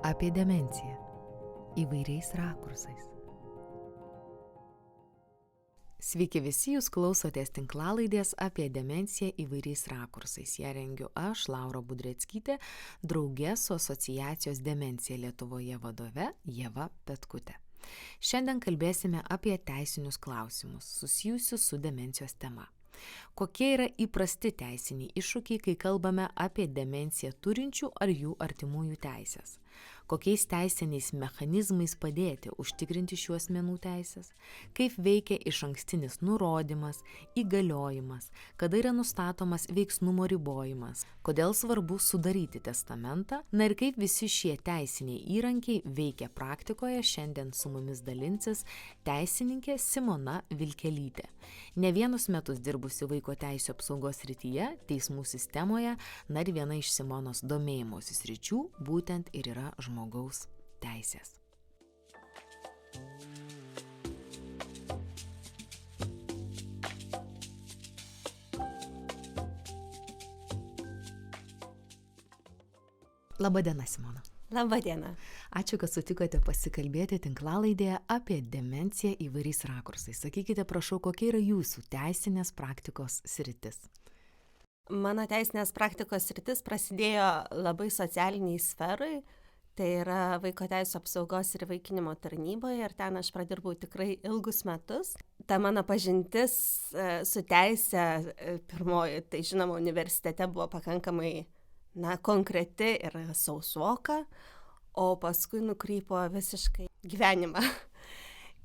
apie demenciją įvairiais rakursais. Sveiki visi, jūs klausotės tinklalaidės apie demenciją įvairiais rakursais. Ją rengiu aš, Laura Budreckytė, drauge su Asociacijos Demencija Lietuvoje vadove Ieva Petkutė. Šiandien kalbėsime apie teisinius klausimus susijusius su demencijos tema. Kokie yra įprasti teisiniai iššūkiai, kai kalbame apie demenciją turinčių ar jų artimųjų teisės? Kokiais teisiniais mechanizmais padėti užtikrinti šių asmenų teisės? Kaip veikia išankstinis nurodymas, įgaliojimas, kada yra nustatomas veiksnumo ribojimas, kodėl svarbu sudaryti testamentą, na ir kaip visi šie teisiniai įrankiai veikia praktikoje, šiandien su mumis dalinsis teisininkė Simona Vilkelytė. Ne vienus metus dirbusi vaiko teisių apsaugos srityje, teismų sistemoje, na ir viena iš Simonos domėjimosi sričių būtent ir yra žmogaus teisės. Labadiena, Simona. Labadiena. Ačiū, kad sutikote pasikalbėti tinklalaidėje apie demenciją įvairiais rakursais. Sakykite, prašau, kokia yra jūsų teisinės praktikos sritis? Mano teisinės praktikos sritis prasidėjo labai socialiniai sferai, tai yra vaiko teisių apsaugos ir įvaikinimo tarnyboje ir ten aš pradirbau tikrai ilgus metus. Ta mano pažintis su teise pirmoji, tai žinoma, universitete buvo pakankamai konkreti ir sausoka, o paskui nukrypo visiškai gyvenimą.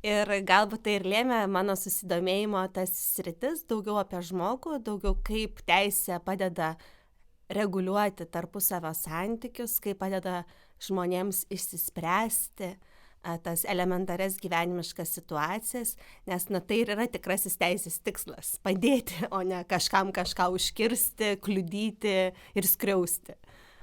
Ir galbūt tai ir lėmė mano susidomėjimo tas sritis, daugiau apie žmogų, daugiau kaip teisė padeda reguliuoti tarpusavio santykius, kaip padeda žmonėms išsispręsti tas elementarias gyvenimiškas situacijas, nes tai ir yra tikrasis teisės tikslas – padėti, o ne kažkam kažką užkirsti, kliudyti ir skriausti.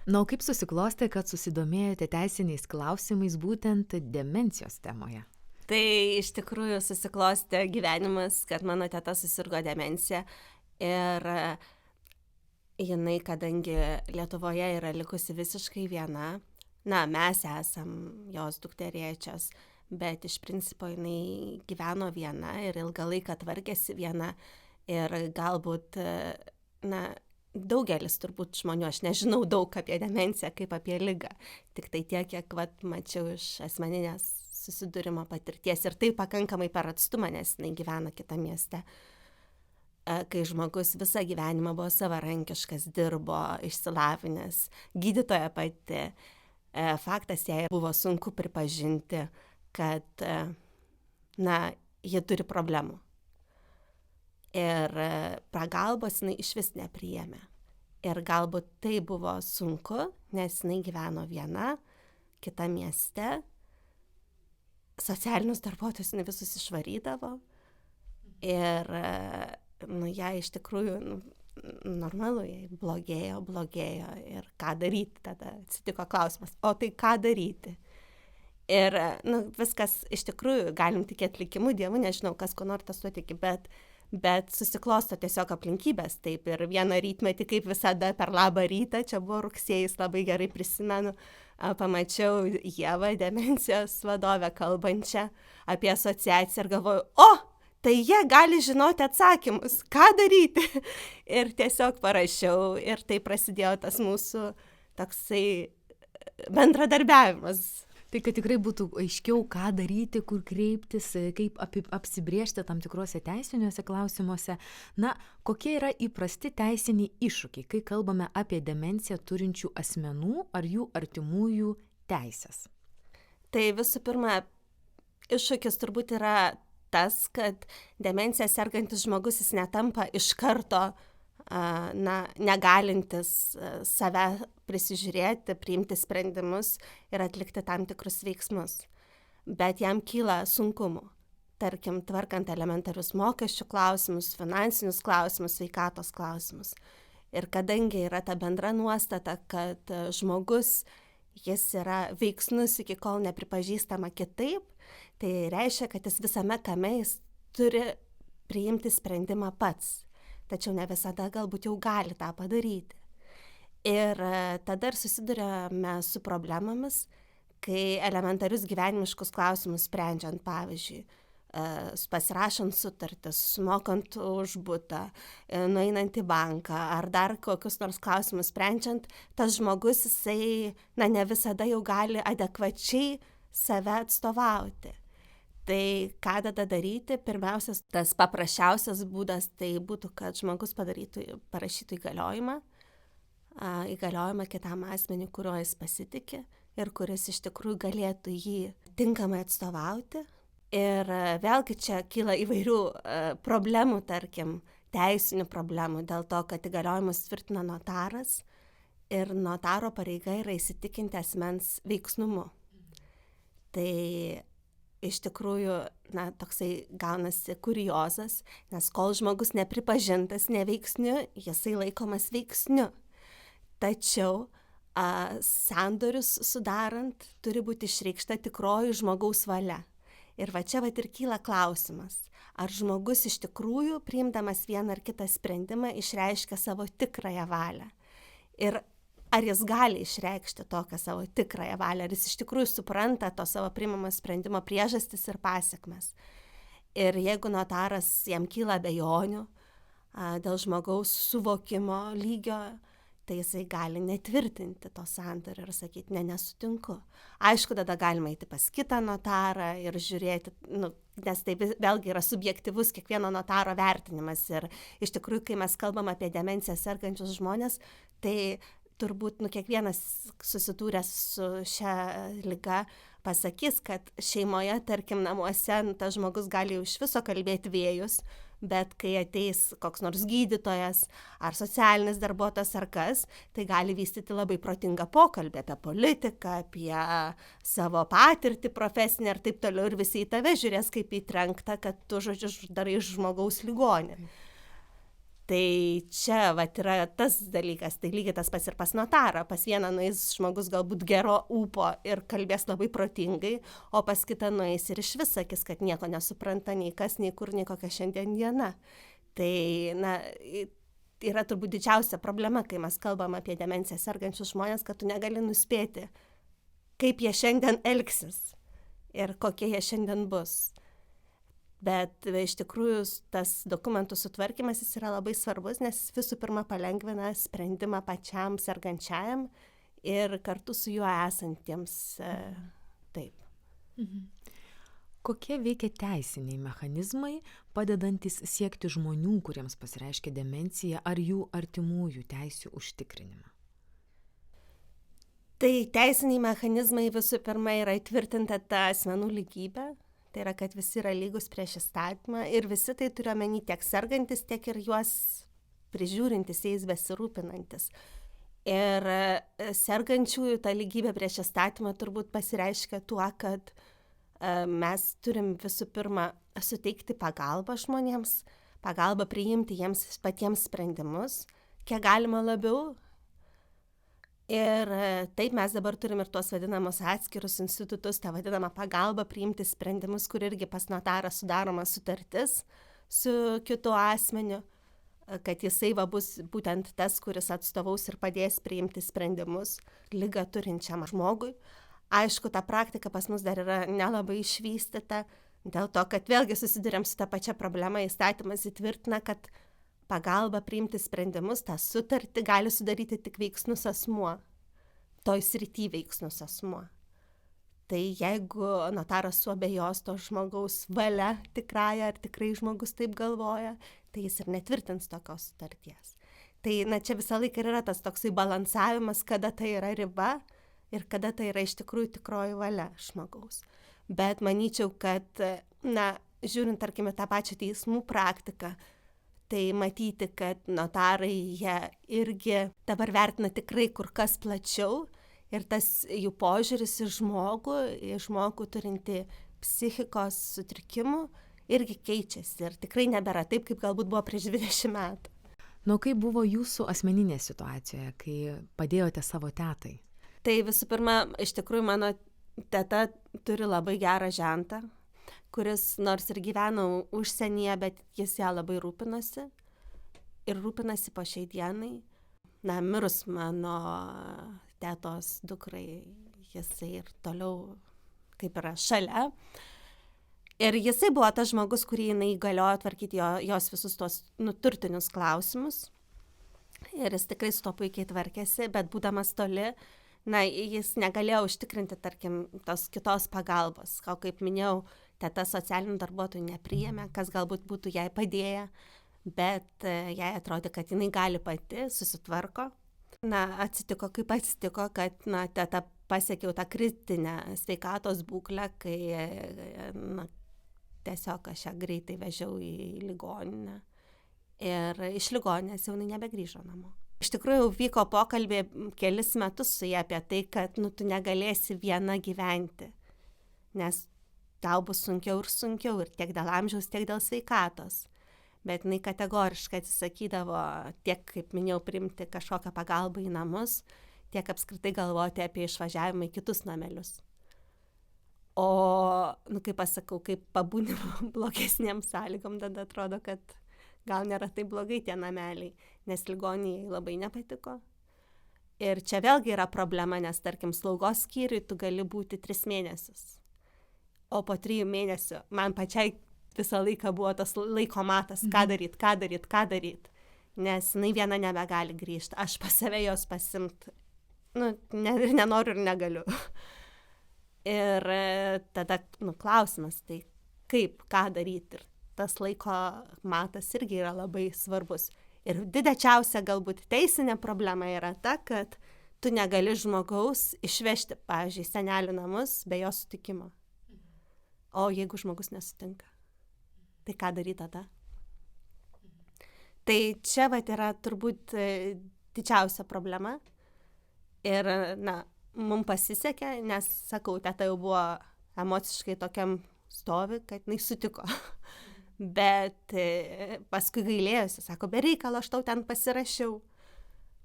Na, o kaip susiklostė, kad susidomėjote teisiniais klausimais būtent demencijos temoje? Tai iš tikrųjų susiklostė gyvenimas, kad mano teta susirgo demencija ir jinai, kadangi Lietuvoje yra likusi visiškai viena, mes esam jos dukterėčios, bet iš principo jinai gyveno viena ir ilgą laiką tvarkėsi viena ir galbūt, daugelis turbūt žmonių, aš nežinau daug apie demenciją kaip apie ligą, tik tai tiek, kiek mačiau iš asmeninės susidūrimo patirties ir tai pakankamai per atstumą, nes jinai gyvena kitame mieste. Kai žmogus visą gyvenimą buvo savarankiškas, dirbo, išsilavinęs, gydytoja pati, faktas jai buvo sunku pripažinti, kad, jie turi problemų. Ir pagalbos jinai išvis nepriėmė. Ir galbūt tai buvo sunku, nes jinai gyveno viena, kitame mieste, socialinius darbuotojus jinai visus išvarydavo ir jai iš tikrųjų normalu, jai blogėjo ir ką daryti, tada atsitiko klausimas, o tai ką daryti? Ir viskas iš tikrųjų galim tikėti likimu, Dievu, nežinau, kas ko nori tas tuo tiki, bet susiklosto tiesiog aplinkybės taip ir vieną rytmetį, kaip visada per labą rytą, čia buvo rugsėjis, labai gerai prisimenu, pamačiau Ievą, demencijos vadovę, kalbančią apie asociaciją ir galvoju, tai jie gali žinoti atsakymus, ką daryti. Ir tiesiog parašiau ir tai prasidėjo tas mūsų toksai bendradarbiavimas. Tai kad tikrai būtų aiškiau, ką daryti, kur kreiptis, kaip apsibrėžti tam tikrose teisiniuose klausimuose. Kokie yra įprasti teisiniai iššūkiai, kai kalbame apie demenciją turinčių asmenų ar jų artimųjų teisės? Tai visų pirma, iššūkis turbūt yra tas, kad demencija sergantis žmogus jis netampa iš karto negalintis save prisižiūrėti, priimti sprendimus ir atlikti tam tikrus veiksmus. Bet jam kyla sunkumų. Tarkim, tvarkant elementarius mokesčių klausimus, finansinius klausimus, sveikatos klausimus. Ir kadangi yra ta bendra nuostata, kad žmogus jis yra veiksnus iki kol nepripažįstama kitaip, tai reiškia, kad jis visame kame jis turi priimti sprendimą pats. Tačiau ne visada galbūt jau gali tą padaryti. Ir tada ir susiduriame su problemomis, kai elementarius gyvenimiškus klausimus sprendžiant, pavyzdžiui, pasirašant sutartis, sumokant už butą, nueinant į banką ar dar kokius nors klausimus sprendžiant, tas žmogus, jisai, ne visada jau gali adekvačiai save atstovauti. Tai ką tada daryti? Pirmiausias, tas paprasčiausias būdas tai būtų, kad žmogus parašytų įgaliojimą kitam asmeniui, kuriuo jis pasitikė ir kuris iš tikrųjų galėtų jį tinkamai atstovauti. Ir vėlgi čia kyla įvairių problemų, tarkim, teisinių problemų, dėl to, kad įgaliojimus tvirtina notaras ir notaro pareiga yra įsitikinti asmens veiksnumu. Tai iš tikrųjų, toksai gaunasi kuriozas, nes kol žmogus nepripažintas neveiksniu, jisai laikomas veiksniu. Tačiau sandorius sudarant turi būti išreikšta tikroji žmogaus valia. Ir va čia ir kyla klausimas, ar žmogus iš tikrųjų, priimdamas vieną ar kitą sprendimą, išreiškia savo tikrąją valią. Ir ar jis gali išreikšti tokią savo tikrąją valią, ar jis iš tikrųjų supranta to savo priimamo sprendimo priežastis ir pasekmes. Ir jeigu notaras jam kyla abejonių dėl žmogaus suvokimo lygio, tai jisai gali netvirtinti to sandorio ir sakyti, nesutinku. Aišku, tada galima eiti pas kitą notarą ir žiūrėti, nes tai vėlgi yra subjektyvus kiekvieno notaro vertinimas. Ir iš tikrųjų, kai mes kalbam apie demenciją sergančius žmonės, tai turbūt kiekvienas susidūręs su šia liga pasakys, kad šeimoje, tarkim, namuose tas žmogus gali iš viso kalbėti vėjus, bet kai ateis koks nors gydytojas ar socialinis darbuotojas ar kas, tai gali vystyti labai protingą pokalbį apie politiką, apie savo patirtį profesinę ir taip toliau, ir visi į tave žiūrės kaip į trenktą, kad tu, žodžiu, darai iš žmogaus ligonį. Tai čia yra tas dalykas, tai lygiai tas pats ir pas notarą. Pas vieną nueis žmogus galbūt gero ūpo ir kalbės labai protingai, o pas kitą nueis ir iš vis sakys, kad nieko nesupranta nei kas, nei kur, nei kokia šiandien diena. Tai, yra turbūt didžiausia problema, kai mes kalbam apie demenciją sergančius žmonės, kad tu negali nuspėti, kaip jie šiandien elgsis ir kokie jie šiandien bus. Bet iš tikrųjų tas dokumentų sutvarkymas jis yra labai svarbus, nes jis visų pirma palengvina sprendimą pačiam sergančiajam ir kartu su juo esantiems. Taip. Kokie veikia teisiniai mechanizmai, padedantis siekti žmonių, kuriems pasireiškia demencija, ar jų artimųjų teisių užtikrinimą? Tai teisiniai mechanizmai visų pirma yra įtvirtinta ta asmenų lygybė. Tai yra, kad visi yra lygus prieš įstatymą ir visi tai turi omeny tiek sergantis, tiek ir juos prižiūrintis, jais besirūpinantis. Ir sergančiųjų ta lygybė prieš įstatymą turbūt pasireiškia tuo, kad mes turim visų pirma suteikti pagalbą žmonėms, pagalbą priimti jiems patiems sprendimus, kiek galima labiau. Ir taip mes dabar turim ir tuos vadinamus atskirus institutus, tą vadinamą pagalbą priimti sprendimus, kur irgi pas notarą sudaroma sutartis su kitu asmeniu, kad jisai bus būtent tas, kuris atstovaus ir padės priimti sprendimus ligą turinčiam žmogui. Aišku, ta praktika pas mus dar yra nelabai išvystyta, dėl to, kad vėlgi susiduriam su ta pačia problema, įstatymas įtvirtina, kad pagalba priimti sprendimus, tą sutartį gali sudaryti tik veiksnus asmuo, toj srity veiksnus asmuo. Tai jeigu notaras suabejos to žmogaus valia tikrąja, ar tikrai žmogus taip galvoja, tai jis ir netvirtins tokios sutarties. Tai čia visą laiką yra tas toksai balansavimas, kada tai yra riba ir kada tai yra iš tikrųjų tikroji valia žmogaus. Bet manyčiau, kad, žiūrint, tarkime, tą pačią teismų praktiką, tai matyti, kad notarai jie irgi dabar vertina tikrai kur kas plačiau ir tas jų požiūris į žmogų turinti psichikos sutrikimų irgi keičiasi ir tikrai nebėra taip, kaip galbūt buvo prieš 20 metų. Kaip buvo jūsų asmeninė situacija, kai padėjote savo tetai? Tai visų pirma, iš tikrųjų mano teta turi labai gerą žentą, kuris nors ir gyveno užsienyje, bet jis ją labai rūpinosi ir rūpinasi po šiai dienai. Mirus mano tetos dukrai, jisai ir toliau kaip yra šalia. Ir jisai buvo tas žmogus, kurį jinai įgaliojo tvarkyti jos visus tuos turtinius klausimus. Ir jis tikrai su to puikiai tvarkėsi, bet būdamas toli, jis negalėjo užtikrinti, tarkim, tos kitos pagalbos. Kaip minėjau, teta socialinių darbuotojų nepriėmė, kas galbūt būtų jai padėję, bet jai atrodė, kad jinai gali pati, susitvarko. Atsitiko kaip atsitiko, kad teta pasiekiau tą kritinę sveikatos būklę, kai tiesiog aš ją greitai vežiau į ligoninę. Ir iš ligoninės jau nebegrįžo namo. Iš tikrųjų vyko pokalbė kelis metus su ją apie tai, kad tu negalėsi viena gyventi, nes tau bus sunkiau ir tiek dėl amžiaus, tiek dėl sveikatos. Bet jinai kategoriškai atsisakydavo tiek, kaip minėjau, priimti kažkokią pagalbą į namus, tiek apskritai galvoti apie išvažiavimą į kitus namelius. O, kaip pasakau, kaip pabūni blogesnėm sąlygom, tada atrodo, kad gal nėra taip blogai tie nameliai, nes ligoninei labai nepatiko. Ir čia vėlgi yra problema, nes, tarkim, slaugos skyriui tu gali būti 3 mėnesius. O po 3 mėnesių man pačiai visą laiką buvo tas laiko matas, ką daryt. Nes jinai viena nebegali grįžti. Aš pas save jos pasimt, ir nenoriu ir negaliu. Ir tada, klausimas, tai ką daryti. Ir tas laiko matas irgi yra labai svarbus. Ir didžiausia galbūt teisinė problema yra ta, kad tu negali žmogaus išvežti, pavyzdžiui, senelių namus be jo sutikimo. O jeigu žmogus nesutinka, tai ką daryti tada? Tai čia yra turbūt didžiausia problema. Ir, mums pasisekė, nes, sakau, teta jau buvo emociškai tokiam stovi, kad jinai sutiko. Bet paskui gailėjosi, sako, be reikalo, aš tau ten pasirašiau.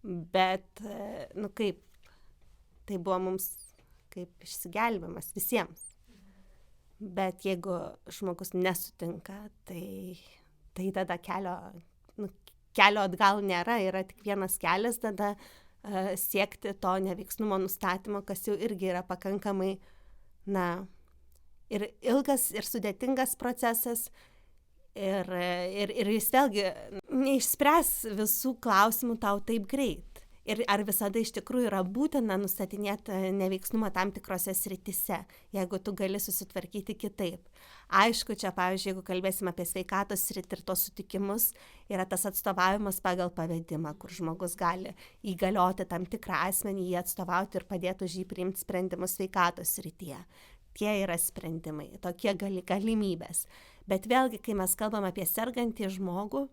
Bet, kaip, tai buvo mums kaip išsigelbėjimas visiems. Bet jeigu žmogus nesutinka, tai tada kelio atgal nėra, yra tik vienas kelias, tada siekti to neveiksnumo nustatymo, kas jau irgi yra pakankamai, ir ilgas, ir sudėtingas procesas, ir jis vėlgi neišspręs visų klausimų tau taip greit. Ir ar visada iš tikrųjų yra būtina nustatinėti neveiksnumą tam tikrose srityse, jeigu tu gali susitvarkyti kitaip. Aišku, čia, pavyzdžiui, jeigu kalbėsim apie sveikatos sritį ir tos sutikimus, yra tas atstovavimas pagal pavedimą, kur žmogus gali įgalioti tam tikrą asmenį, jį atstovauti ir padėti už jį priimti sprendimus sveikatos srityje. Tie yra sprendimai, tokie galimybės. Bet vėlgi, kai mes kalbam apie sergantį žmogų,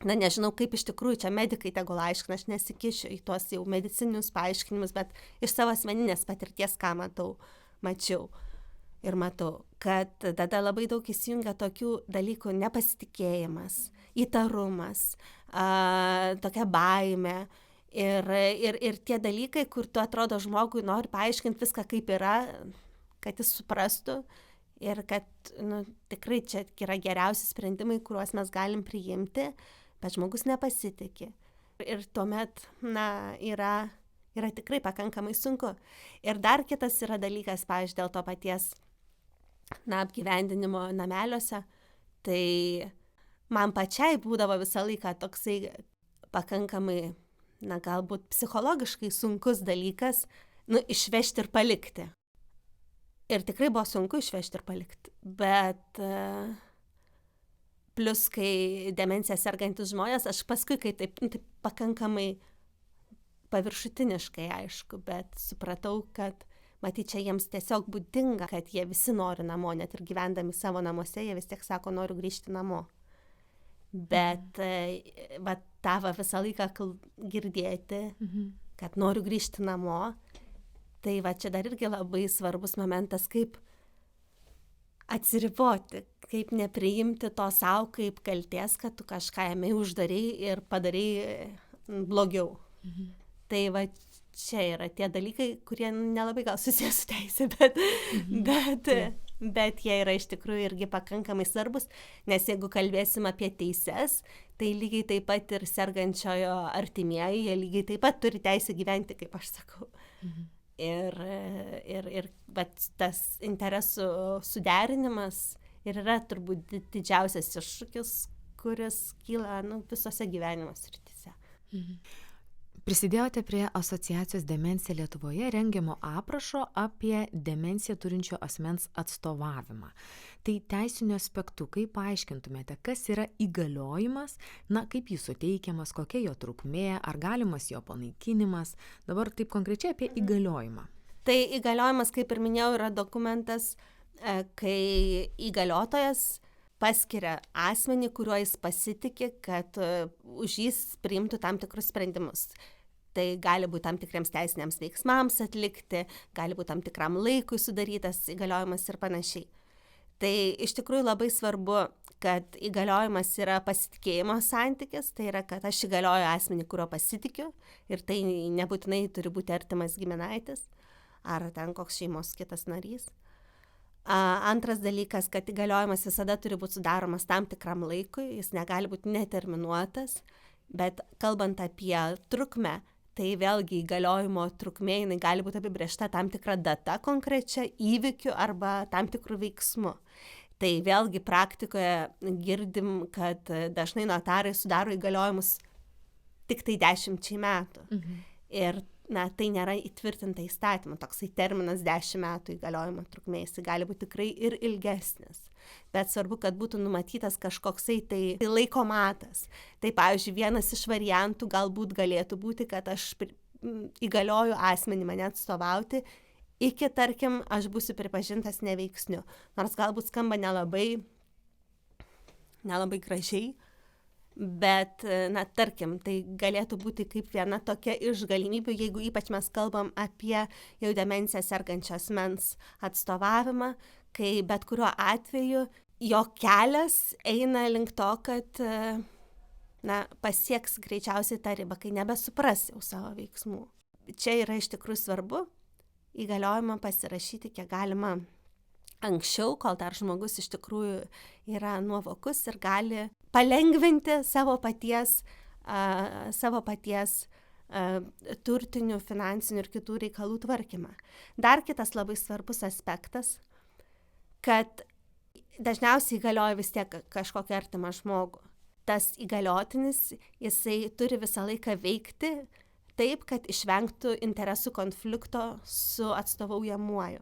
nežinau, kaip iš tikrųjų čia medikai tegul aiškina, aš nesikišiu į tuos jau medicininius paaiškinimus, bet iš savo asmeninės patirties, ką mačiau ir matau, kad tada labai daug įsijungia tokių dalykų: nepasitikėjimas, įtarumas, tokia baimė ir tie dalykai, kur tu atrodo žmogui nori paaiškinti viską kaip yra, kad jis suprastų ir kad tikrai čia yra geriausi sprendimai, kuriuos mes galim priimti, bet žmogus nepasitikė. Ir tuomet, yra tikrai pakankamai sunku. Ir dar kitas yra dalykas, pavyzdžiui, dėl to paties apgyvendinimo nameliuose, tai man pačiai būdavo visą laiką toksai pakankamai, galbūt psichologiškai sunkus dalykas, išvežti ir palikti. Ir tikrai buvo sunku išvežti ir palikti, bet plus, kai demencija sergantis žmonės, aš paskui, kai taip pakankamai paviršutiniškai, aišku, bet supratau, kad matyt, čia jiems tiesiog būdinga, kad jie visi nori namo, net ir gyvendami savo namuose, jie vis tiek sako, noriu grįžti namo. Bet tą visą laiką girdėti, kad noriu grįžti namo, tai čia dar irgi labai svarbus momentas, kaip atsiriboti, kaip nepriimti to savo kaip kaltės, kad tu kažką ėmei, uždarei ir padarai blogiau. Tai čia yra tie dalykai, kurie nelabai gal susijęs su teisė, bet jie yra iš tikrųjų irgi pakankamai svarbus, nes jeigu kalbėsim apie teises, tai lygiai taip pat ir sergančiojo artimieji, jie lygiai taip pat turi teisę gyventi, kaip aš sakau. Ir bet tas interesų suderinimas ir yra turbūt didžiausias iššūkis, kuris kyla visose gyvenimo srityse. Prisidėjote prie asociacijos Demencija Lietuvoje rengiamo aprašo apie demenciją turinčio asmens atstovavimą. Tai teisiniu aspektu, kaip paaiškintumėte, kas yra įgaliojimas, kaip jis suteikiamas, kokia jo trukmė, ar galimas jo panaikinimas. Dabar taip konkrečiai apie įgaliojimą. Tai įgaliojimas, kaip ir minėjau, yra dokumentas, kai įgaliotojas paskiria asmenį, kuriuo jis pasitikė, kad už jis priimtų tam tikrus sprendimus. Tai gali būti tam tikriems teisiniams veiksmams atlikti, gali būti tam tikram laikui sudarytas įgaliojimas ir panašiai. Tai iš tikrųjų labai svarbu, kad įgaliojimas yra pasitikėjimo santykis, tai yra, kad aš įgalioju asmenį, kuriuo pasitikiu, ir tai nebūtinai turi būti artimas giminaitis ar ten koks šeimos kitas narys. Antras dalykas, kad įgaliojimas visada turi būti sudaromas tam tikram laikui, jis negali būti neterminuotas, bet kalbant apie trukmę, tai vėlgi įgaliojimo trukmė jinai gali būti apibrėžta tam tikra data konkrečia, įvykiu arba tam tikrų veiksmų. Tai vėlgi praktikoje girdim, kad dažnai notarai sudaro įgaliojimus tik tai 10 metų. Ir tai nėra įtvirtinta įstatymu, toksai terminas 10 metų įgaliojimo trukmė, jis gali būti tikrai ir ilgesnis. Bet svarbu, kad būtų numatytas kažkoksai tai laiko matas. Tai pavyzdžiui, vienas iš variantų galbūt galėtų būti, kad aš įgalioju asmenį mane atstovauti iki, tarkim, aš būsiu pripažintas neveiksniu. Nors galbūt skamba nelabai gražiai, bet, tarkim, tai galėtų būti kaip viena tokia iš galimybių, jeigu ypač mes kalbam apie jau demenciją sergančio asmens atstovavimą, kai bet kuriuo atveju jo kelias eina link to, kad pasieks greičiausiai tą ribą, kai nebesupras jau savo veiksmų. Čia yra iš tikrųjų svarbu įgaliojimą pasirašyti kiek galima anksčiau, kol dar žmogus iš tikrųjų yra nuovokus ir gali palengvinti savo paties turtinių, finansinių ir kitų reikalų tvarkymą. Dar kitas labai svarbus aspektas, kad dažniausiai įgalioja vis tiek kažkokią artimą žmogų. Tas įgaliotinis, jisai turi visą laiką veikti taip, kad išvengtų interesų konflikto su atstovaujamuoju.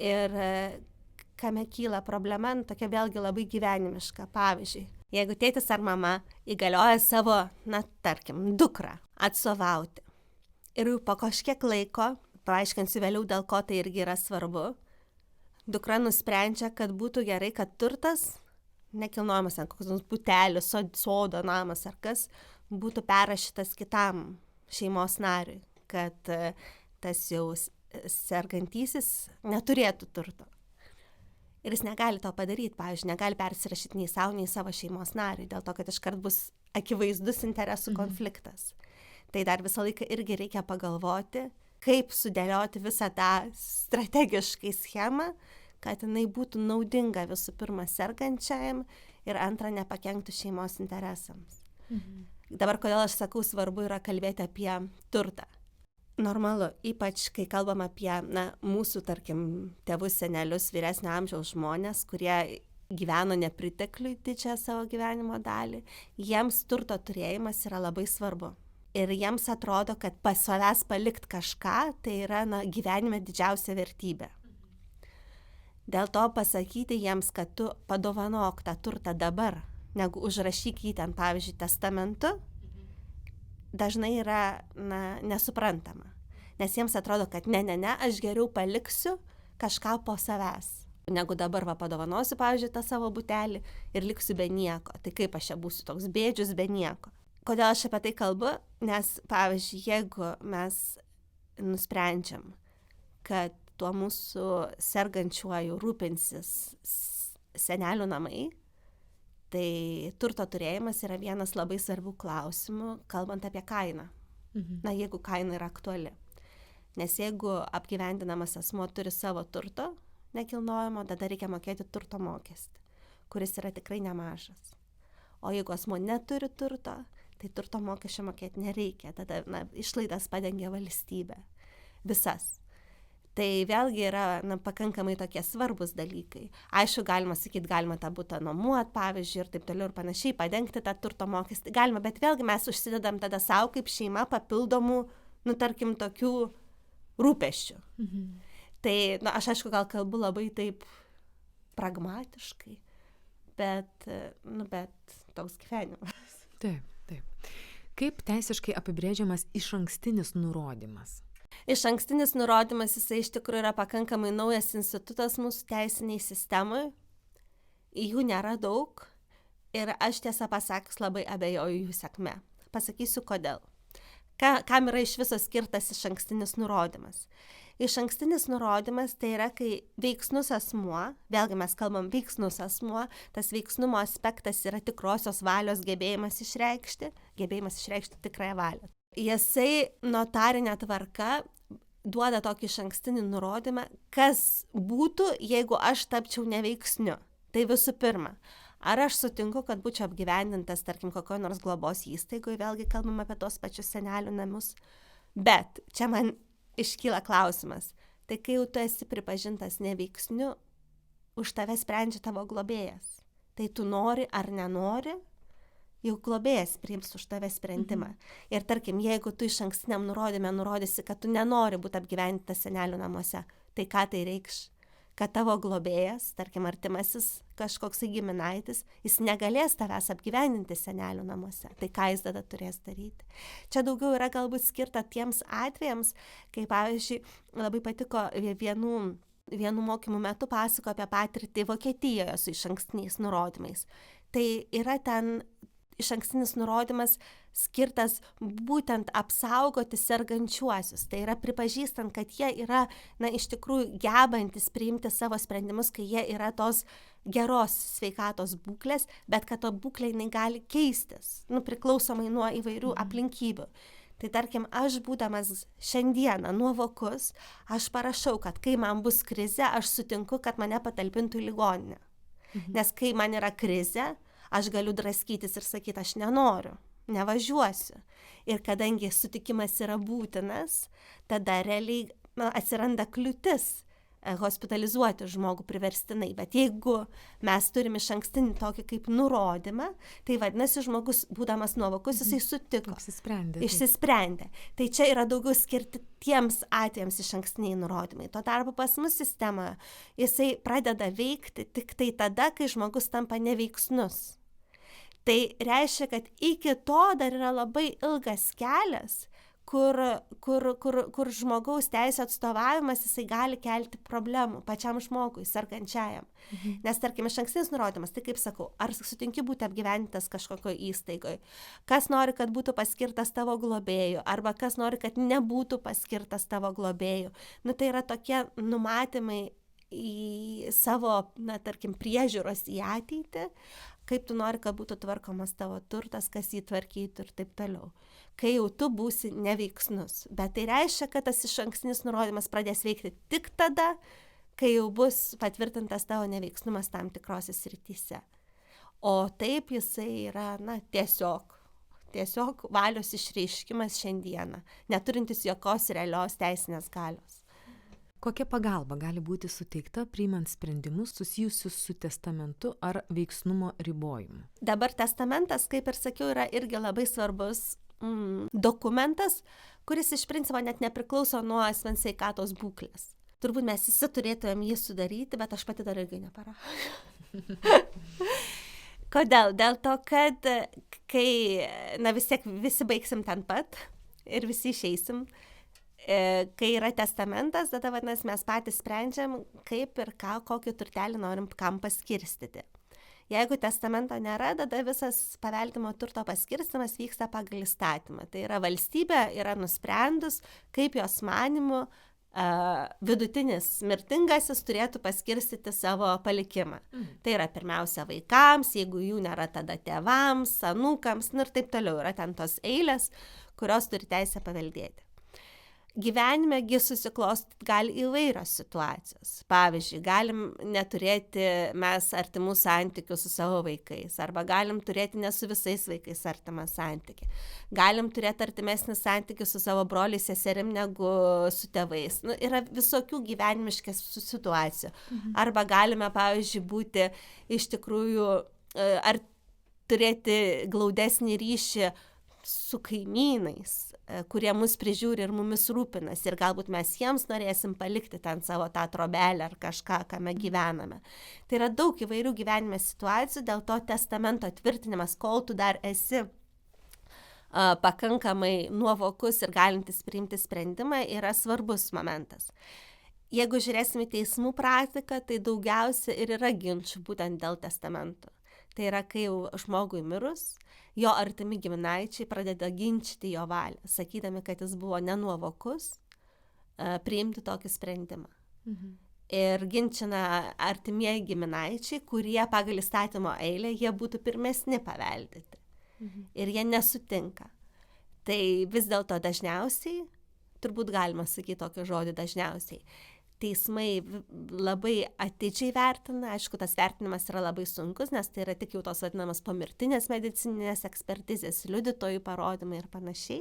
Ir kame kyla problema, tokia vėlgi labai gyvenimiška. Pavyzdžiui, jeigu tėtis ar mama įgalioja savo, tarkim, dukrą atstovauti. Ir jau po kažkiek laiko, paaiškinsiu vėliau, dėl ko tai irgi yra svarbu, dukra nusprendžia, kad būtų gerai, kad turtas, nekilnojamas koks nors butelis, sodo namas ar kas, būtų perrašytas kitam šeimos nariui, kad tas jau sergantysis neturėtų turto. Ir jis negali to padaryti, pavyzdžiui, negali persirašyti nei savo, nei savo šeimos nariui, dėl to, kad iškart bus akivaizdus interesų konfliktas. Tai dar visą laiką irgi reikia pagalvoti, kaip sudėlioti visą tą strategiškai schemą, kad jinai būtų naudinga visų pirma sergančiajam ir antra nepakenktų šeimos interesams. Dabar, kodėl aš sakau, svarbu yra kalbėti apie turtą. Normalu, ypač kai kalbam apie mūsų, tarkim, tėvus, senelius, vyresnio amžiaus žmonės, kurie gyveno nepritekliui didžiąją savo gyvenimo dalį, jiems turto turėjimas yra labai svarbu. Ir jiems atrodo, kad pas savęs palikti kažką, tai yra gyvenime didžiausia vertybė. Dėl to pasakyti jiems, kad tu padovanok tą turtą dabar, negu užrašyk jį ten, pavyzdžiui, testamentu, dažnai yra nesuprantama. Nes jiems atrodo, kad ne, aš geriau paliksiu kažką po savęs, negu dabar padovanosiu, pavyzdžiui, tą savo butelį ir liksiu be nieko. Tai kaip aš čia būsiu toks bėdžius be nieko. Kodėl aš apie tai kalbu? Nes, pavyzdžiui, jeigu mes nusprendžiam, kad tuo mūsų sergančiuoju rūpinsis senelių namai, tai turto turėjimas yra vienas labai svarbių klausimų, kalbant apie kainą. Jeigu kaina yra aktuali. Nes jeigu apgyvendinamas asmuo turi savo turto nekilnojamo, tada reikia mokėti turto mokestį, kuris yra tikrai nemažas. O jeigu asmuo neturi turto, tai turto mokesčio mokėti nereikia, tada išlaidas padengia valstybė. visas. Tai vėlgi yra pakankamai tokie svarbus dalykai. Aišku, galima sakyti, galima tą butą nuomuot, pavyzdžiui, ir taip toliau ir panašiai, padengti tą turto mokestį. Galima, bet vėlgi mes užsidedam tada savo kaip šeima papildomų, tarkim, tokių rūpesčių. Tai, aš aišku, gal kalbu labai taip pragmatiškai, bet toks gyvenimas. Taip. Kaip teisiškai apibrėžiamas išankstinis nurodymas? Išankstinis nurodymas, jisai iš tikrųjų yra pakankamai naujas institutas mūsų teisiniai sistemai. Jų nėra daug ir aš tiesą pasakius labai abejoju jų sėkme. Pasakysiu kodėl. Kam yra iš viso skirtas išankstinis nurodymas? Išankstinis nurodymas tai yra, kai veiksnus asmuo, vėlgi mes kalbam veiksnus asmuo, tas veiksnumo aspektas yra tikrosios valios gebėjimas išreikšti tikrąją valią. Jisai notarinė tvarka duoda tokį išankstinį nurodymą, kas būtų, jeigu aš tapčiau neveiksniu. Tai visų pirma, ar aš sutinku, kad būčiau apgyvendintas, tarkim, kokioje nors globos įstaigoje, vėlgi kalbam apie tos pačius senelių namus. Bet čia man iškyla klausimas, tai kai jau tu esi pripažintas neveiksniu, už tave sprendžia tavo globėjas. Tai tu nori ar nenori, jau globėjas priims už tave sprendimą. Ir tarkim, jeigu tu išankstiniam nurodyme nurodysi, kad tu nenori būti apgyvendintas senelių namuose, tai ką tai reikš? Kad tavo globėjas, tarkim, artimasis kažkoks giminaitis, jis negalės tavęs apgyvendinti senelių namuose. Tai ką jis tada turės daryti? Čia daugiau yra galbūt skirta tiems atvejams, kai, pavyzdžiui, labai patiko vienų mokymų metu pasako apie patirtį Vokietijoje su išankstiniais nurodymais. Tai yra ten išankstinis nurodymas skirtas būtent apsaugoti sergančiuosius. Tai yra pripažįstant, kad jie yra, iš tikrųjų gebantis priimti savo sprendimus, kai jie yra tos geros sveikatos būklės, bet kad to būklė gali keistis, priklausomai nuo įvairių aplinkybių. Tai tarkim, aš būdamas šiandieną nuovokus, aš parašau, kad kai man bus krizė, aš sutinku, kad mane patalpintų į ligoninę. Nes kai man yra krizė, aš galiu draskytis ir sakyti, aš nenoriu, nevažiuosiu. Ir kadangi sutikimas yra būtinas, tada realiai atsiranda kliūtis hospitalizuoti žmogų priverstinai. Bet jeigu mes turim išankstinį tokį kaip nurodymą, tai vadinasi, žmogus, būdamas nuovokus, jisai sutiko. Išsisprendė. Tai čia yra daugiau skirti tiems atvejams išankstiniai nurodymai. Tuo tarpu pas mus sistemoje jisai pradeda veikti tik tai tada, kai žmogus tampa neveiksnus. Tai reiškia, kad iki to dar yra labai ilgas kelias, kur žmogaus teisų atstovavimas jisai gali kelti problemų pačiam žmogui, sergančiajam. Nes, tarkim, išankstinis nurodymas, tai kaip sakau, ar sutinki būti apgyvendintas kažkokioje įstaigoje, kas nori, kad būtų paskirtas tavo globėjų, arba kas nori, kad nebūtų paskirtas tavo globėjų. Tai yra tokie numatymai į savo, tarkim, priežiūros į ateitį, kaip tu nori, kad būtų tvarkomas tavo turtas, kas jį tvarkytų ir taip toliau. Kai jau tu būsi neveiksnus. Bet tai reiškia, kad tas išankstinis nurodymas pradės veikti tik tada, kai jau bus patvirtintas tavo neveiksnumas tam tikrose srityse. O taip jisai yra, tiesiog valios išreiškimas šiandieną, neturintis jokios realios teisinės galios. Kokia pagalba gali būti suteikta priimant sprendimus susijusius su testamentu ar veiksnumo ribojimu? Dabar testamentas, kaip ir sakiau, yra irgi labai svarbus dokumentas, kuris iš principo net nepriklauso nuo asmens sveikatos būklės. Turbūt mes visi turėtumėm jį sudaryti, bet aš pati dar irgi neparašiau. Kodėl? Dėl to, kad kai, vis tiek visi baigsim ten pat ir visi išeisim, kai yra testamentas, tada vadinasi, mes patys sprendžiam, kaip ir kokį turtelį norim kam paskirstyti. Jeigu testamento nėra, tada visas paveldimo turto paskirstymas vyksta pagal įstatymą. Tai yra valstybė yra nusprendus, kaip jos manymu vidutinis mirtingasis turėtų paskirstyti savo palikimą. Tai yra pirmiausia vaikams, jeigu jų nėra, tada tėvams, anūkams, ir taip toliau. Yra ten tos eilės, kurios turi teisę paveldėti. gyvenimegi susiklostyti gali įvairios situacijos. Pavyzdžiui, galim neturėti mes artimų santykių su savo vaikais, arba galim turėti ne su visais vaikais artimą santykį. Galim turėti artimesnį santykį su savo broliais, seserim negu su tėvais. Nu, yra visokių gyvenimiškės situacijų. Arba galime, pavyzdžiui, būti iš tikrųjų, ar turėti glaudesnį ryšį su kaimynais, kurie mus prižiūri ir mumis rūpinasi, ir galbūt mes jiems norėsim palikti ten savo tą trobelę ar kažką, kame gyvename. Tai yra daug įvairių gyvenime situacijų, dėl to testamento tvirtinimas, kol tu dar esi pakankamai nuovokus ir galintis priimti sprendimą, yra svarbus momentas. Jeigu žiūrėsime teismų praktiką, tai daugiausia ir yra ginčių būtent dėl testamentų. Tai yra, kai jau žmogui mirus, jo artimi giminaičiai pradeda ginčyti jo valią, sakydami, kad jis buvo nenuovokus priimti tokį sprendimą. Ir ginčina artimieji giminaičiai, kurie pagal įstatymo eilę jie būtų pirmesni paveldėti. Ir jie nesutinka. Tai vis dėlto dažniausiai, turbūt galima sakyti tokį žodį dažniausiai, teismai labai atidžiai vertina, aišku, tas vertinimas yra labai sunkus, nes tai yra tik jau tos vadinamas pomirtinės medicininės ekspertizės, liudytojų parodymai ir panašiai,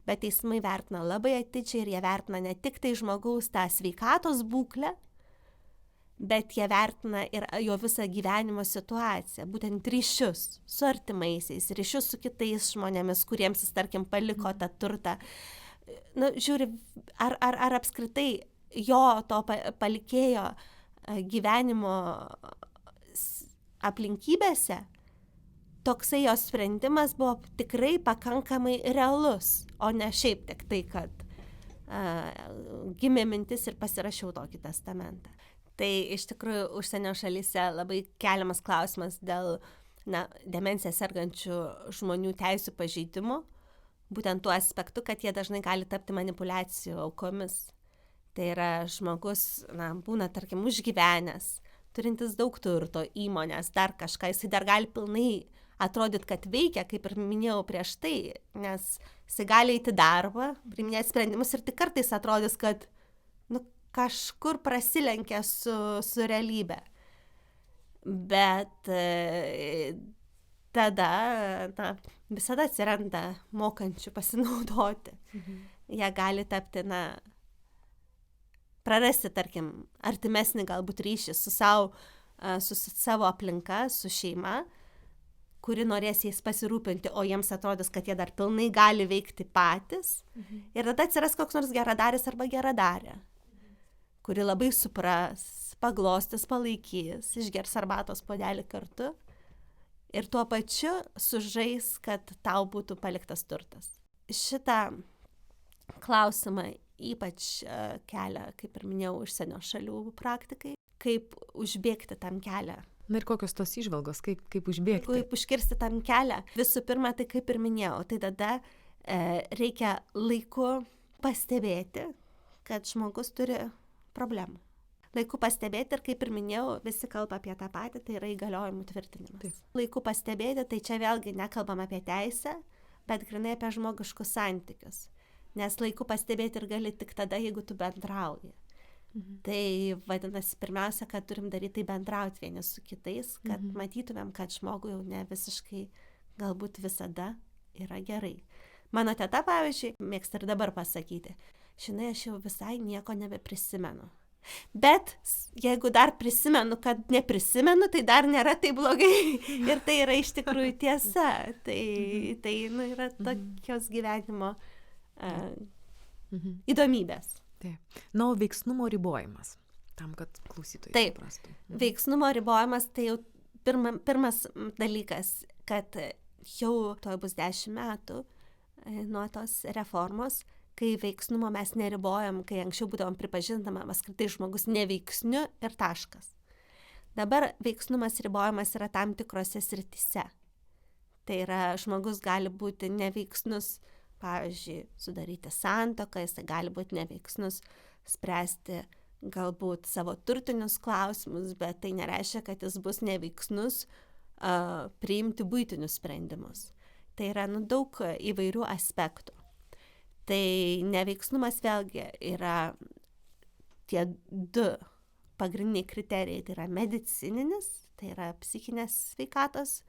bet teismai vertina labai atidžiai ir jie vertina ne tik tai žmogaus tą sveikatos būklę, bet jie vertina ir jo visą gyvenimo situaciją, būtent ryšius su artimaisiais, ryšius su kitais žmonėmis, kuriems jis, tarkim, paliko tą turtą. Nu, žiūri, ar apskritai jo to palikėjo gyvenimo aplinkybėse, toksai jo sprendimas buvo tikrai pakankamai realus, o ne šiaip tik tai, kad gimė mintis ir pasirašiau tokį testamentą. Tai iš tikrųjų užsienio šalyse labai keliamas klausimas dėl demencija sergančių žmonių teisių pažeidimų, būtent tuo aspektu, kad jie dažnai gali tapti manipulacijų aukomis. Tai yra žmogus, būna, tarkim, užgyvenęs, turintis daug turto, įmonės, dar kažką, jisai dar gali pilnai atrodyti, kad veikia, kaip ir minėjau prieš tai, nes jisai gali eiti darbą, priiminėti sprendimus ir tik kartais atrodys, kad kažkur prasilenkia su realybė. Bet tada visada atsiranda mokančių pasinaudoti. Jie gali tapti, prarasti, tarkim, artimesnį galbūt ryšį su savo aplinka, su šeima, kuri norės jais pasirūpinti, o jiems atrodys, kad jie dar pilnai gali veikti patys. Ir tada atsiras koks nors geradaris arba geradarė, kuri labai supras, paglostys, palaikys, išgers arbatos puodelį kartu ir tuo pačiu sužais, kad tau būtų paliktas turtas. Šitą klausimą ypač kelia, kaip ir minėjau, užsienio šalių praktikai, kaip užbėgti tam kelią. Na ir kokios tos įžvalgos, kaip užbėgti? Kaip užkirsti tam kelią. Visų pirma, tai kaip ir minėjau, tai tada reikia laiku pastebėti, kad žmogus turi problemų. Laiku pastebėti ir, kaip ir minėjau, visi kalba apie tą patį, tai yra įgaliojimų tvirtinimas. Taip. Laiku pastebėti, tai čia vėlgi nekalbam apie teisę, bet grynai apie žmogiškus santykius. Nes laiku pastebėti ir gali tik tada, jeigu tu bendrauji. Tai vadinasi, pirmiausia, kad turim daryti, tai bendrauti vieni su kitais, kad matytumėm, kad žmogui jau ne visiškai galbūt visada yra gerai. Mano teta, pavyzdžiui, mėgsta ir dabar pasakyti, žinai, aš jau visai nieko nebeprisimenu. Bet jeigu dar prisimenu, kad neprisimenu, tai dar nėra taip blogai. Ir tai yra iš tikrųjų tiesa. Tai yra tokios gyvenimo įdomybės. Taip. Na, o veiksnumo ribojimas, tam, kad klausytojai suprastų. Taip, veiksnumo ribojimas tai jau pirmas dalykas, kad jau to bus 10 metų nuo tos reformos, kai veiksnumo mes neribojam, kai anksčiau būdavom pripažintama apskritai žmogus neveiksniu ir taškas. Dabar veiksnumas ribojamas yra tam tikrose srityse. Tai yra, žmogus gali būti neveiksnus, pavyzdžiui, sudaryti santuoką, jis gali būti neveiksnus, spręsti galbūt savo turtinius klausimus, bet tai nereiškia, kad jis bus neveiksnus priimti buitinius sprendimus. Tai yra daug įvairių aspektų. Tai neveiksnumas vėlgi yra tie 2 pagrindiniai kriterijai. Tai yra medicininis, tai yra psichinės sveikatos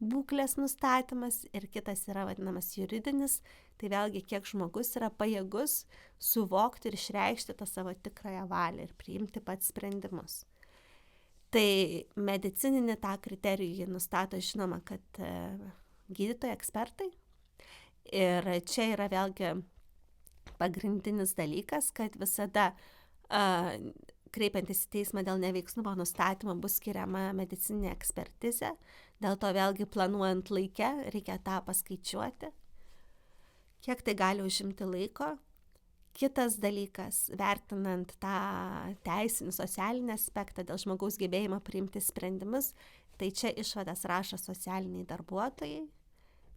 būklės nustatymas, ir kitas yra vadinamas juridinis, tai vėlgi kiek žmogus yra pajėgus suvokti ir išreikšti tą savo tikrąją valią ir priimti pats sprendimus. Tai medicininį tą kriterijų nustato, žinoma, kad gydytojai, ekspertai. Ir čia yra vėlgi pagrindinis dalykas, kad visada kreipiantis į teismą dėl neveiksnumo nustatymo bus skiriama medicininė ekspertizė. Dėl to vėlgi planuojant laike reikia tą paskaičiuoti, kiek tai gali užimti laiko. Kitas dalykas, vertinant tą teisinį, socialinį aspektą dėl žmogaus gebėjimo priimti sprendimus, tai čia išvadas rašo socialiniai darbuotojai.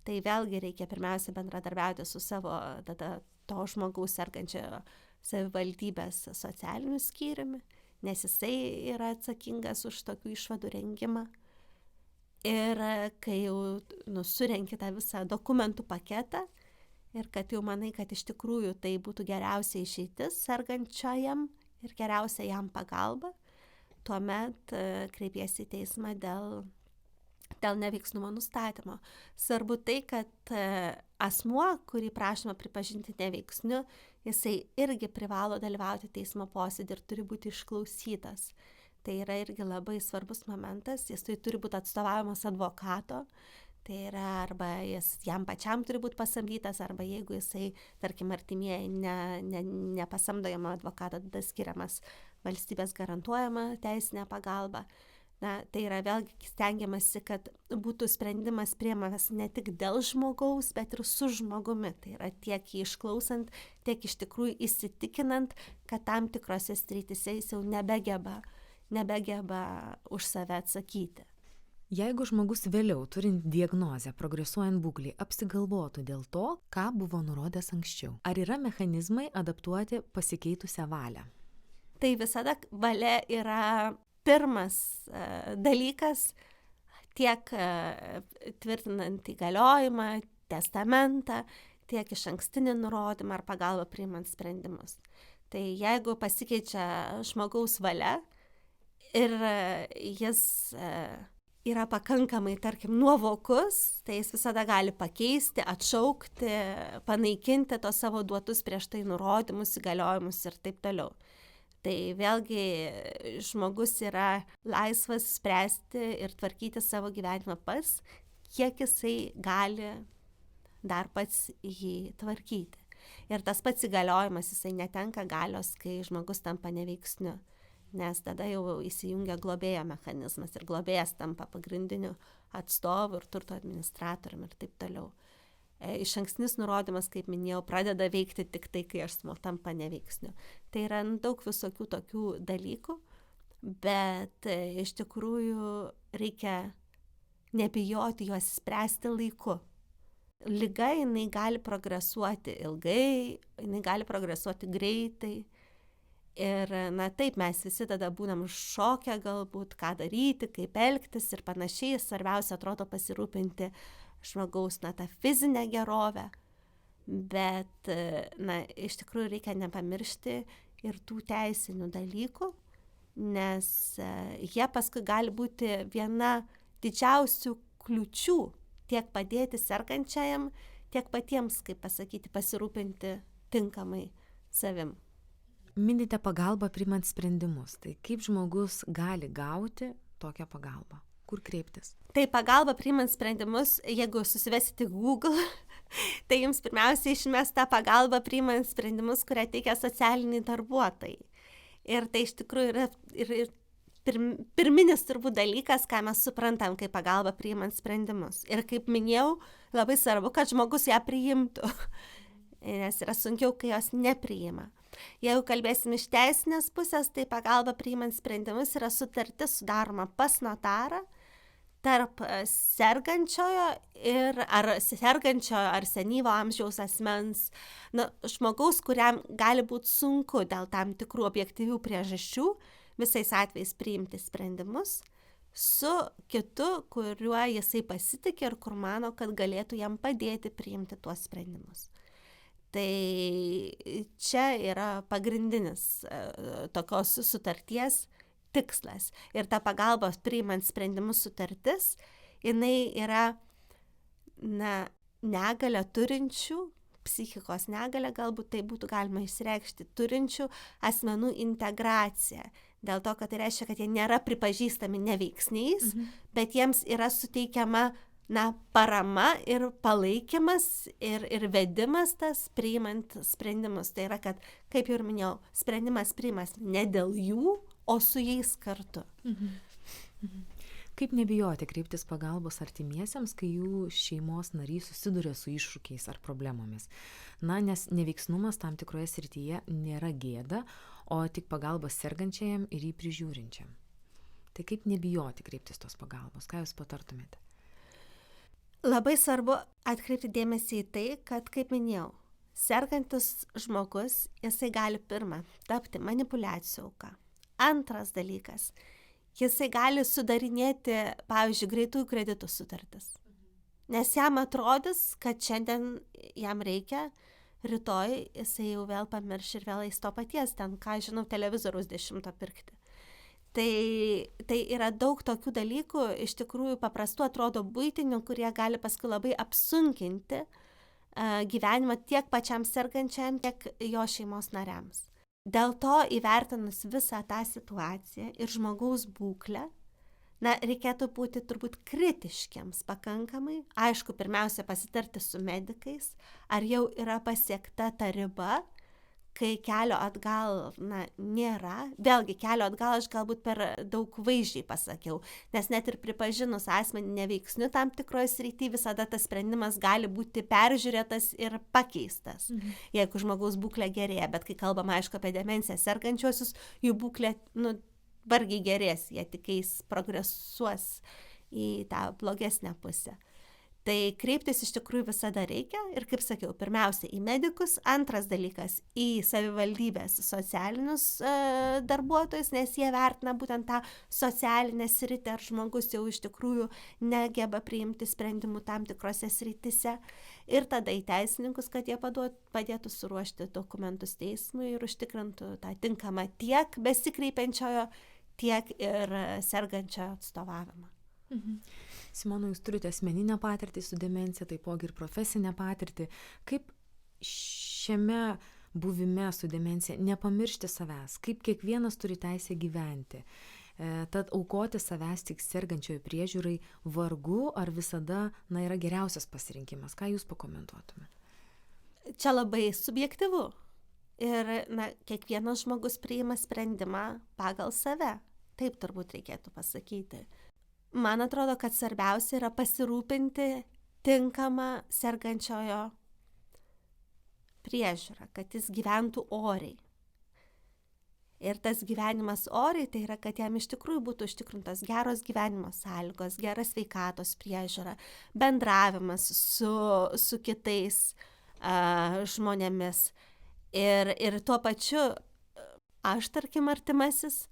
Tai vėlgi reikia pirmiausia bendradarbiauti su savo to žmogaus sergančio savivaldybės socialiniu skyriumi, nes jisai yra atsakingas už tokių išvadų rengimą. Ir kai jau surenki tą visą dokumentų paketą ir kad jau manai, kad iš tikrųjų tai būtų geriausia išeitis sergančiajam ir geriausia jam pagalba, tuomet kreipiesi į teismą dėl neveiksnumo nustatymo. Svarbu tai, kad asmuo, kurį prašoma pripažinti neveiksniu, jisai irgi privalo dalyvauti teismo posėdį ir turi būti išklausytas. Tai yra irgi labai svarbus momentas, jis turi būti atstovavimas advokato, tai yra arba jam pačiam turi būti pasamdytas, arba jeigu jisai, tarkim, artimieji nepasamdo jam advokato, tada skiriamas valstybės garantuojama teisinė pagalba. Tai yra vėlgi stengiamasi, kad būtų sprendimas priimamas ne tik dėl žmogaus, bet ir su žmogumi. Tai yra tiek jį išklausant, tiek iš tikrųjų įsitikinant, kad tam tikrose srityse jis jau nebegeba už save atsakyti. Jeigu žmogus vėliau, turint diagnozę, progresuojant būklei, apsigalvotų dėl to, ką buvo nurodęs anksčiau, ar yra mechanizmai adaptuoti pasikeitusią valią? Tai visada valia yra pirmas dalykas, tiek tvirtinant įgaliojimą, testamentą, tiek išankstinį nurodymą ar pagalbą priimant sprendimus. Tai jeigu pasikeičia žmogaus valia ir jis yra pakankamai, tarkim, nuovokus, tai jis visada gali pakeisti, atšaukti, panaikinti tos savo duotus prieš tai nurodymus, įgaliojimus ir taip toliau. Tai vėlgi žmogus yra laisvas spręsti ir tvarkyti savo gyvenimą pats, kiek jisai gali dar pats jį tvarkyti. Ir tas pats įgaliojimas, jisai netenka galios, kai žmogus tampa neveiksniu, nes tada jau įsijungia globėjo mechanizmas ir globėjas tampa pagrindiniu atstovu ir turto administratoriumi ir taip toliau. Išankstinis nurodymas, kaip minėjau, pradeda veikti tik tai, kai asmuo tampa neveiksniu. Tai yra daug visokių tokių dalykų, bet iš tikrųjų reikia nebijoti juos spręsti laiku. Liga, jinai gali progresuoti ilgai, jinai gali progresuoti greitai. Ir taip, mes visi tada būnam šokę galbūt, ką daryti, kaip elgtis ir panašiai. Svarbiausia atrodo pasirūpinti žmogaus, tą fizinę gerovę, bet, iš tikrųjų reikia nepamiršti ir tų teisinių dalykų, nes jie paskui gali būti viena didžiausių kliūčių tiek padėti sergančiajam, tiek patiems, kaip pasakyti, pasirūpinti tinkamai savim. Minite pagalbą priimant sprendimus, tai kaip žmogus gali gauti tokią pagalbą? Kur kreiptis? Tai pagalba priimant sprendimus, jeigu susivesite Google, tai jums pirmiausia išmes tą pagalbą priimant sprendimus, kurią teikia socialiniai darbuotojai. Ir tai iš tikrųjų yra ir pirminis turbūt dalykas, ką mes suprantam kaip pagalba priimant sprendimus. Ir kaip minėjau, labai svarbu, kad žmogus ją priimtų, nes yra sunkiau, kai jos nepriima. Jeigu kalbėsim iš teisinės pusės, tai pagalba priimant sprendimus yra sutartis sudaroma pas notarą tarp sergančiojo ar senyvo amžiaus asmens, žmogaus, kuriam gali būti sunku dėl tam tikrų objektyvių priežasčių visais atvejais priimti sprendimus, su kitu, kuriuo jisai pasitikė ir kur mano, kad galėtų jam padėti priimti tuos sprendimus. Tai čia yra pagrindinis tokios sutarties tikslas. Ir ta pagalbos priimant sprendimus sutartis, jinai yra negalę turinčių, psichikos negalę galbūt tai būtų galima išreikšti, turinčių asmenų integracija. Dėl to, kad tai reiškia, kad jie nėra pripažįstami neveiksniais, bet jiems yra suteikiama parama ir palaikymas ir vedimas tas priimant sprendimus. Tai yra, kad, kaip jau ir minėjau, sprendimas priimas ne dėl jų, o su jais kartu. Kaip nebijoti kreiptis pagalbos artimiesiems, kai jų šeimos narys susiduria su iššūkiais ar problemomis? Nes neveiksnumas tam tikroje srityje nėra gėda, o tik pagalbos sergančiajam ir jį prižiūrinčiam. Tai kaip nebijoti kreiptis tos pagalbos? Ką jūs patartumėte? Labai svarbu atkreipti dėmesį į tai, kad, kaip minėjau, sergantis žmogus, jisai gali pirmą tapti manipuliacijų auka. Antras dalykas, jisai gali sudarinėti, pavyzdžiui, greitųjų kreditų sutartis. Nes jam atrodys, kad šiandien jam reikia, rytoj jisai jau vėl pamirš ir vėl eis to paties, ten, ką žinau, televizoriaus 10 pirkti. Tai yra daug tokių dalykų, iš tikrųjų paprastų atrodo buitinių, kurie gali paskui labai apsunkinti gyvenimą tiek pačiam sergančiam, tiek jo šeimos nariams. Dėl to įvertinus visą tą situaciją ir žmogaus būklę, reikėtų būti turbūt kritiškiams pakankamai. Aišku, pirmiausia pasitarti su medikais, ar jau yra pasiekta ta riba, kai kelio atgal nėra. Vėlgi, kelio atgal aš galbūt per daug vaizdžiai pasakiau, nes net ir pripažinus asmenį neveiksniu tam tikroje srityje, visada tas sprendimas gali būti peržiūrėtas ir pakeistas, jeigu žmogaus būklė gerėja. Bet kai kalbama, aišku, apie demenciją sergančiuosius, jų būklė vargiai gerės, jie tik progresuos į tą blogesnę pusę. Tai kreiptis iš tikrųjų visada reikia ir, kaip sakiau, pirmiausia į medikus, antras dalykas į savivaldybės socialinius darbuotojus, nes jie vertina būtent tą socialinę sritį, ar žmogus jau iš tikrųjų negeba priimti sprendimų tam tikrose srityse. Ir tada į teisininkus, kad jie padėtų suruošti dokumentus teismui ir užtikrintų tą tinkamą tiek besikreipiančiojo, tiek ir sergančiojo atstovavimą. Simona, jūs turite asmeninę patirtį su demencija, taipogi ir profesinę patirtį. Kaip šiame buvime su demencija nepamiršti savęs? Kaip kiekvienas turi teisę gyventi? Tad aukoti savęs tik sergančiojo priežiūrai vargu ar visada yra geriausias pasirinkimas? Ką jūs pakomentuotumėte? Čia labai subjektyvu. Ir kiekvienas žmogus priima sprendimą pagal save. Taip turbūt reikėtų pasakyti. Man atrodo, kad svarbiausia yra pasirūpinti tinkamą sergančiojo priežiūrą, kad jis gyventų oriai. Ir tas gyvenimas oriai, tai yra, kad jam iš tikrųjų būtų užtikrintos geros gyvenimo sąlygos, gera sveikatos priežiūra, bendravimas su kitais žmonėmis. Ir tuo pačiu aš, tarkim, artimasis,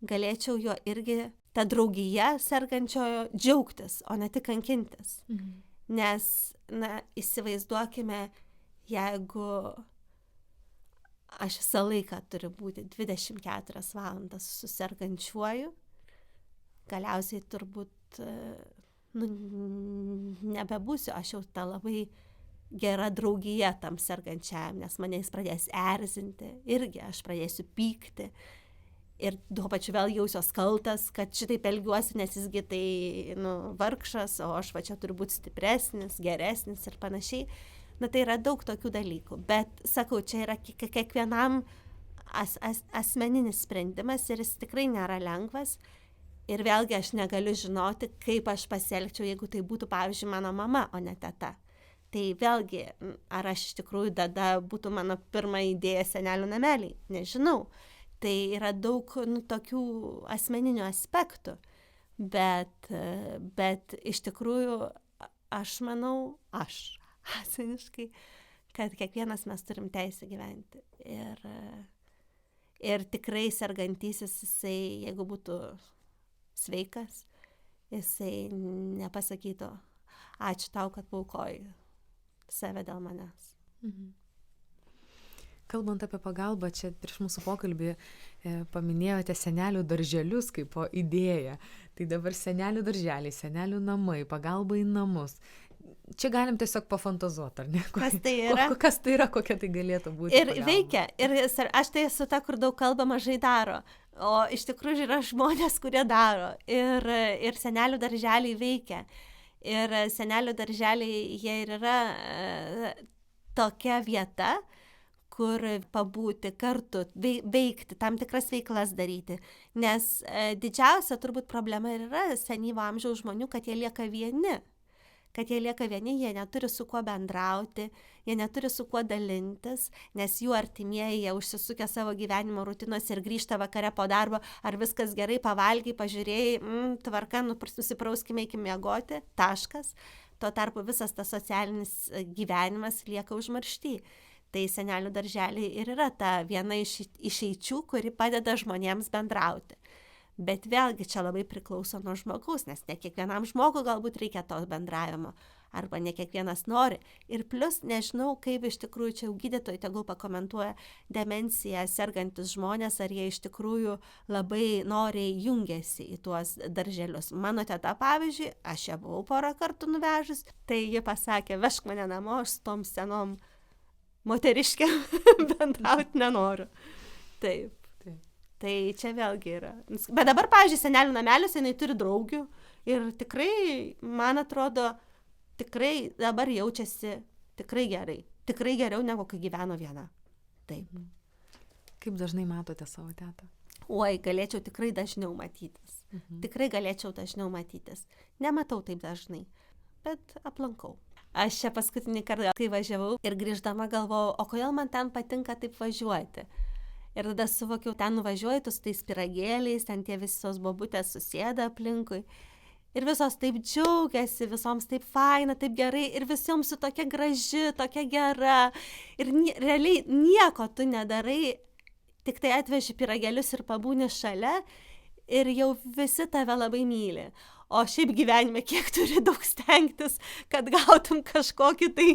galėčiau jo irgi tą draugiją sergančiojo džiaugtis, o ne tik kankintis. Nes, įsivaizduokime, jeigu aš visą laiką turiu būti 24 valandas su sergančiuoju, galiausiai turbūt nebebūsiu aš jau tą labai gera draugija tam sergančiam, nes mane jis pradės erzinti, irgi aš pradėsiu pykti. Ir tuo pačiu vėl jausiuos kaltas, kad šitaip elgiuosi, nes jisgi tai vargšas, o aš čia turiu būti stipresnis, geresnis ir panašiai. Tai yra daug tokių dalykų. Bet, sakau, čia yra kiekvienam asmeninis sprendimas ir jis tikrai nėra lengvas. Ir vėlgi aš negaliu žinoti, kaip aš pasielgčiau, jeigu tai būtų, pavyzdžiui, mano mama, o ne teta. Tai vėlgi, ar aš iš tikrųjų tada būtų mano pirma idėja senelių nameliai, nežinau. Tai yra daug tokių asmeninių aspektų, bet iš tikrųjų aš manau, asmeniškai, kad kiekvienas mes turim teisę gyventi. Ir tikrai sergantysis, jisai, jeigu būtų sveikas, jisai nepasakytų, ačiū tau, kad paaukoji save dėl manęs. Kalbant apie pagalbą, čia prieš mūsų pokalbį paminėjote senelių darželius kaip po idėją. Tai dabar senelių darželiai, senelių namai, pagalba į namus. Čia galim tiesiog pafantazuoti, ar ne? Kas tai yra? Kas tai yra, kokia tai galėtų būti Ir pagalba. veikia. Ir aš tai esu ta, kur daug kalba, mažai daro. O iš tikrųjų yra žmonės, kurie daro. Ir senelių darželiai veikia. Ir senelių darželiai, jie ir yra tokia vieta, kur pabūti kartu, veikti, tam tikras veiklas daryti. Nes didžiausia turbūt problema ir yra senyvo amžiaus žmonių, kad jie lieka vieni. Kad jie lieka vieni, jie neturi su kuo bendrauti, jie neturi su kuo dalintis, nes jų artimieji, jie užsisukę savo gyvenimo rutinose ir grįžta vakare po darbo, ar viskas gerai, pavalgiai, pažiūrėjai, tvarka, susiprauskime iki miegoti, taškas. Tuo tarpu visas tas socialinis gyvenimas lieka užmaršty. Tai senelių darželiai ir yra ta viena iš išeičių, kuri padeda žmonėms bendrauti. Bet vėlgi čia labai priklauso nuo žmogaus, nes ne kiekvienam žmogui galbūt reikia to bendravimo, arba ne kiekvienas nori. Ir plus, nežinau, kaip iš tikrųjų čia jau gydytojai tegul pakomentuoja demenciją sergantis žmonės, ar jie iš tikrųjų labai noriai jungiasi į tuos darželius. Mano teta, pavyzdžiui, aš ją buvau porą kartų nuvežus, tai ji pasakė, vežk mane namo, aš su tom senom moteriškiam bendrauti nenoriu. Taip. Tai čia vėlgi yra. Bet dabar, pavyzdžiui, senelių namelis, jinai turi draugių ir tikrai, man atrodo, tikrai dabar jaučiasi tikrai gerai. Tikrai geriau, negu kai gyveno viena. Taip. Kaip dažnai matote savo tetą? Oi, galėčiau tikrai dažniau matytis. Tikrai galėčiau dažniau matytis. Nematau taip dažnai, bet aplankau. Aš čia paskutinį kartą, kai važiavau ir grįždama galvojau, o kodėl man ten patinka taip važiuoti. Ir tada suvokiau, ten nuvažiuoju, tu su tais pyragėliais, ten tie visos bobutės susėda aplinkui. Ir visos taip džiaugiasi, visoms taip faina, taip gerai, ir visoms su tokia graži, tokia gera. Ir realiai nieko tu nedarai, tik tai atveži pyragėlius ir pabūni šalia, ir jau visi tave labai myli. O šiaip gyvenime kiek turi daug stengtis, kad gautum kažkokį tai,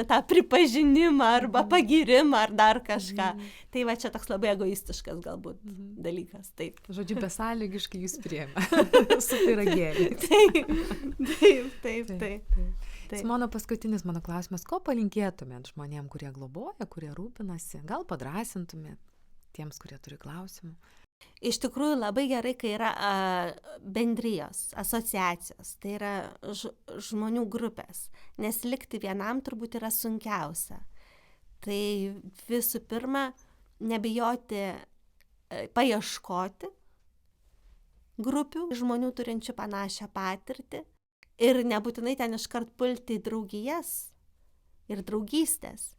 tą pripažinimą arba pagyrimą ar dar kažką. Tai va čia toks labai egoistiškas galbūt dalykas. Taip. Žodžiu, besąlygiškai jūs priėmė su pyragėliais. Taip. Simona, paskutinis mano klausimas, ko palinkėtumėt žmonėm, kurie globoja, kurie rūpinasi, gal padrąsintumėt tiems, kurie turi klausimų? Iš tikrųjų labai gerai, kai yra bendrijos, asociacijos, tai yra žmonių grupės, nes likti vienam turbūt yra sunkiausia. Tai visų pirma, nebijoti paieškoti grupių, žmonių turinčių panašią patirtį ir nebūtinai ten iškart pulti į draugijas ir draugystės.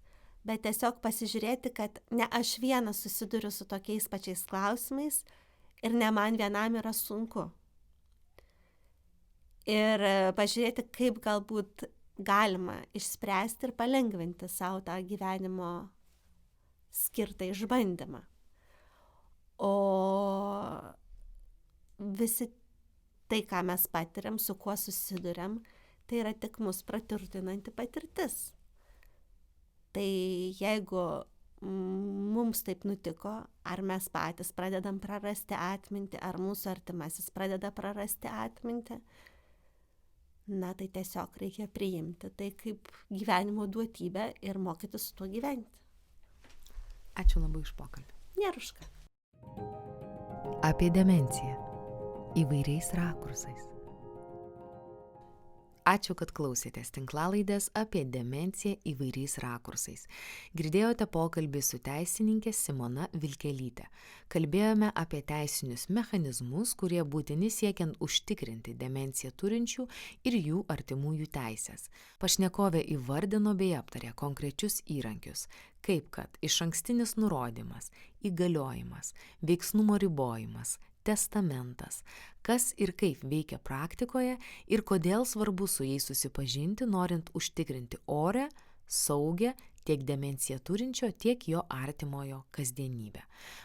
Bet tiesiog pasižiūrėti, kad ne aš vienas susiduriu su tokiais pačiais klausimais ir ne man vienam yra sunku. Ir pažiūrėti, kaip galbūt galima išspręsti ir palengvinti savo tą gyvenimo skirtą išbandymą. O visi tai, ką mes patiriam, su kuo susiduriam, tai yra tik mus praturtinanti patirtis. Tai jeigu mums taip nutiko, ar mes patys pradedam prarasti atmintį, ar mūsų artimasis pradeda prarasti atmintį, na tai tiesiog reikia priimti tai kaip gyvenimo duotybę ir mokytis su tuo gyventi. Ačiū labai už pokalbį. Nėra už ką. Apie demenciją įvairiais rakursais. Ačiū, kad klausėtės tinklalaidės apie demenciją įvairiais rakursais. Girdėjote pokalbį su teisininkė Simona Vilkelytė. Kalbėjome apie teisinius mechanizmus, kurie būtini siekiant užtikrinti demenciją turinčių ir jų artimųjų teisės. Pašnekovė įvardino bei aptarė konkrečius įrankius, kaip kad išankstinis nurodymas, įgaliojimas, veiksnumo ribojimas, testamentas, kas ir kaip veikia praktikoje ir kodėl svarbu su jais susipažinti, norint užtikrinti orią, saugią, tiek demenciją turinčio, tiek jo artimojo kasdienybę.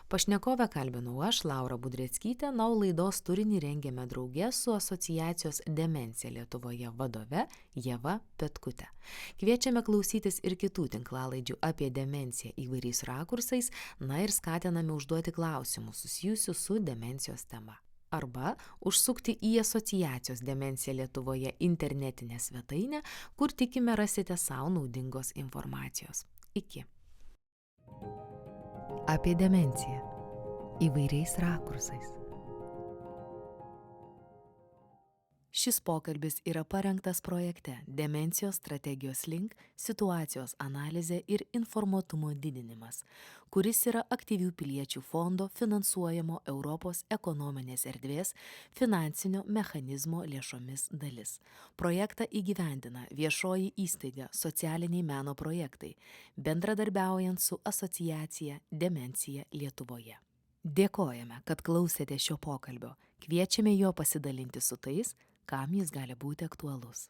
Pašnekovę kalbinau aš, Laura Budreckytė, na, o laidos turinį rengėme drauge su asociacijos Demencija Lietuvoje vadove Ieva Petkute. Kviečiame klausytis ir kitų tinklalaidžių apie demenciją įvairiais rakursais, na ir skatiname užduoti klausimus susijusius su demencijos tema. Arba užsukti į asociacijos Demencija Lietuvoje internetinę svetainę, kur tikime rasite savo naudingos informacijos. Iki. Apie demenciją įvairiais rakursais. Šis pokalbis yra parengtas projekte Demencijos strategijos link, situacijos analizė ir informuotumo didinimas, kuris yra aktyvių piliečių fondo finansuojamo Europos ekonominės erdvės finansinio mechanizmo lėšomis dalis. Projektą įgyvendina viešoji įstaiga Socialiniai meno projektai, bendradarbiaujant su asociacija Demencija Lietuvoje. Dėkojame, kad klausėte šio pokalbio. Kviečiame jo pasidalinti su tais, kam jis gali būti aktualus.